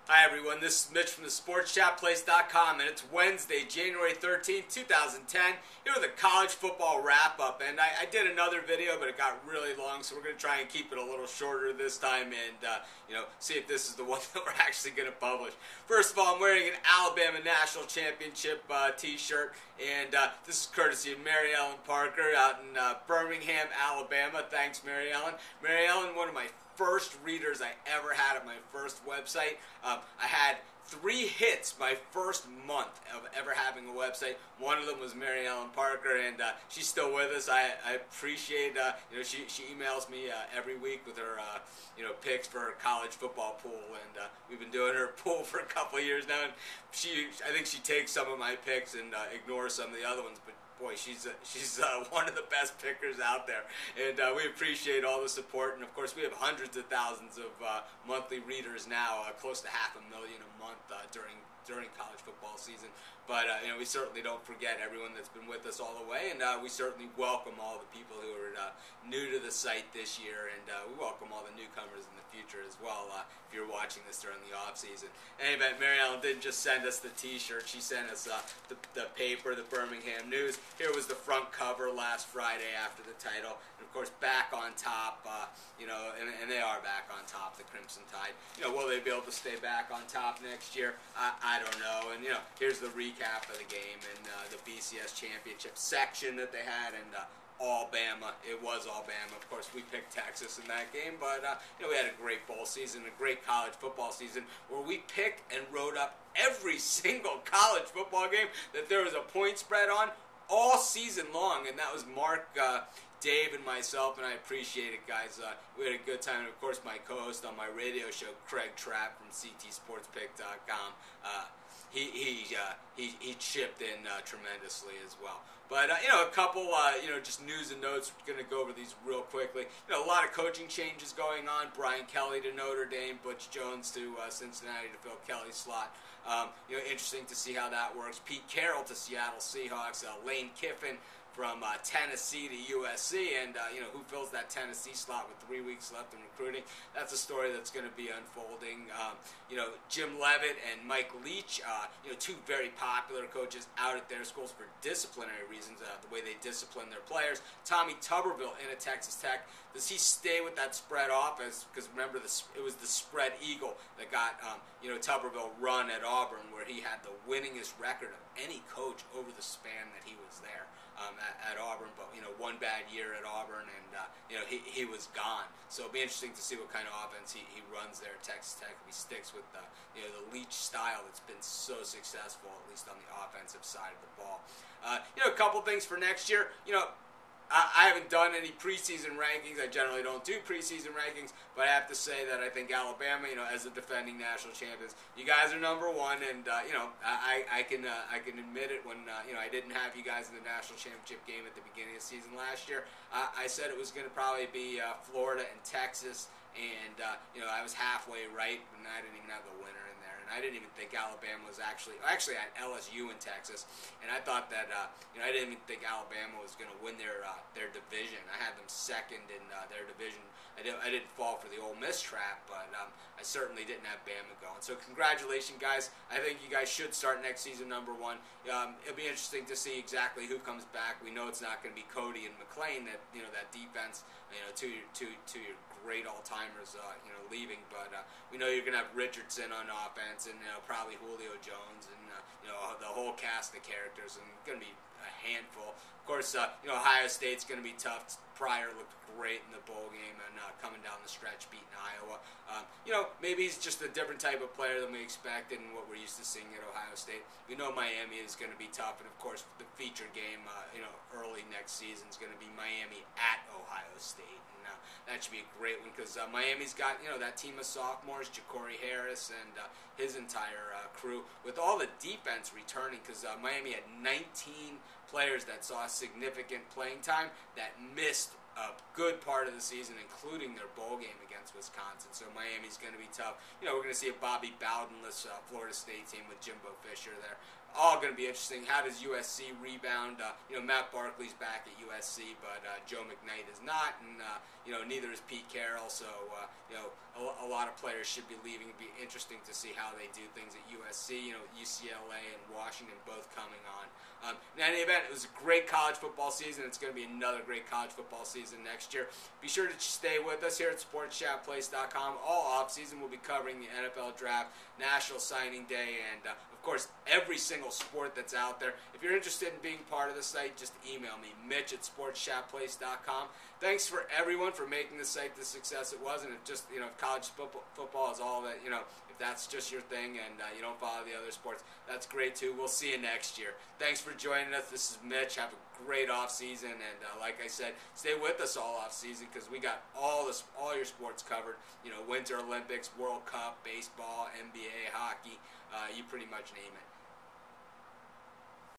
Hi everyone, this is Mitch from the SportsChatPlace.com, and it's Wednesday, January 13th, 2010. Here with a college football wrap-up, and I did another video, but it got really long, so we're going to try and keep it a little shorter this time, and see if this is the one that we're actually going to publish. First of all, I'm wearing an Alabama National Championship t-shirt, and this is courtesy of Mary Ellen Parker out in Birmingham, Alabama. Thanks, Mary Ellen. Mary Ellen, one of my first readers I ever had at my first website. I had 3 hits my first month of ever having a website. One of them was Mary Ellen Parker, and she's still with us. I appreciate, she emails me every week with her, picks for her college football pool, and we've been doing her pool for a couple of years now. And I think she takes some of my picks and ignores some of the other ones, but boy, she's one of the best pickers out there, and we appreciate all the support. And of course, we have hundreds of thousands of monthly readers now, close to 500,000 a month during college football season. But we certainly don't forget everyone that's been with us all the way, and we certainly welcome all the people who are new to the site this year, and we welcome all the newcomers in the future as well. If you're watching this during the off season. Anyway, Mary Ellen didn't just send us the T-shirt; she sent us the paper, the Birmingham News. Here was the front cover last Friday after the title, and of course back on top. And they are back on top, the Crimson Tide. Will they be able to stay back on top next year? I don't know. And here's the recap of the game and the BCS championship section that they had, and Alabama. It was Alabama. Of course, we picked Texas in that game, but we had a great bowl season, a great college football season, where we picked and wrote up every single college football game that there was a point spread on all season long, and that was Mark, Dave, and myself, and I appreciate it, guys. We had a good time, and of course, my co-host on my radio show, Craig Trapp from CTSportspick.com. He chipped in tremendously as well. But, a couple, just news and notes. We're going to go over these real quickly. A lot of coaching changes going on. Brian Kelly to Notre Dame, Butch Jones to Cincinnati to fill Kelly's slot. Interesting to see how that works. Pete Carroll to Seattle Seahawks. Lane Kiffin from Tennessee to USC, and who fills that Tennessee slot with 3 weeks left in recruiting. That's a story that's going to be unfolding. Jim Leavitt and Mike Leach, two very popular coaches out at their schools for disciplinary reasons, the way they discipline their players. Tommy Tuberville in at Texas Tech. Does he stay with that spread offense? Because remember, it was the spread eagle that got Tuberville run at Auburn, where he had the winningest record of any coach over the span that he was there. At Auburn, but one bad year at Auburn, and he was gone. So it'll be interesting to see what kind of offense he runs there at Texas Tech. If he sticks with the Leach style that's been so successful, at least on the offensive side of the ball. A couple things for next year. I haven't done any preseason rankings. I generally don't do preseason rankings, but I have to say that I think Alabama, as the defending national champions, you guys are number one, and I can admit it. When I didn't have you guys in the national championship game at the beginning of the season last year, I said it was going to probably be Florida and Texas, and I was halfway right, and I didn't even have the winner in there. I didn't even think Alabama was actually I had LSU in Texas, and I thought that I didn't even think Alabama was going to win their division. I had them second in their division. I didn't fall for the Ole Miss trap, but I certainly didn't have Bama going. So congratulations, guys. I think you guys should start next season number one. It'll be interesting to see exactly who comes back. We know it's not going to be Cody and McClain, that that defense, two your great all-timers, leaving, but we know you're going to have Richardson on offense, and probably Julio Jones, and the whole cast of characters, and it's going to be a handful. Of course, Ohio State's going to be tough. Pryor looked great in the bowl game, and coming down the stretch, beating Iowa. Maybe he's just a different type of player than we expected and what we're used to seeing at Ohio State. We know Miami is going to be tough, and of course, the feature game, early next season is going to be Miami at Ohio State. That should be a great one, because Miami's got that team of sophomores, Ja'Cory Harris and his entire crew, with all the defense returning, because Miami had 19 players that saw significant playing time that missed a good part of the season, including their bowl game against Wisconsin. So Miami's going to be tough. We're going to see a Bobby Bowdenless Florida State team with Jimbo Fisher there. all going to be interesting. How does USC rebound? Matt Barkley's back at USC, but Joe McKnight is not, and neither is Pete Carroll. So a lot of players should be leaving. It'd be interesting to see how they do things at USC. UCLA and Washington both coming on. In any event, it was a great college football season. It's going to be another great college football season next year. Be sure to stay with us here at SportsChatPlace.com. All offseason, we'll be covering the NFL Draft, National Signing Day, and, of course, every single sport that's out there. If you're interested in being part of the site, just email me, Mitch at SportsChatPlace.com. Thanks for everyone for making the site the success it was, and if college football is all that, if that's just your thing and you don't follow the other sports, that's great too. We'll see you next year. Thanks for joining us. This is Mitch. Have a great off season, and like I said, stay with us all off season because we got all your sports covered. Winter Olympics, World Cup, baseball, NBA, hockey, you pretty much name it.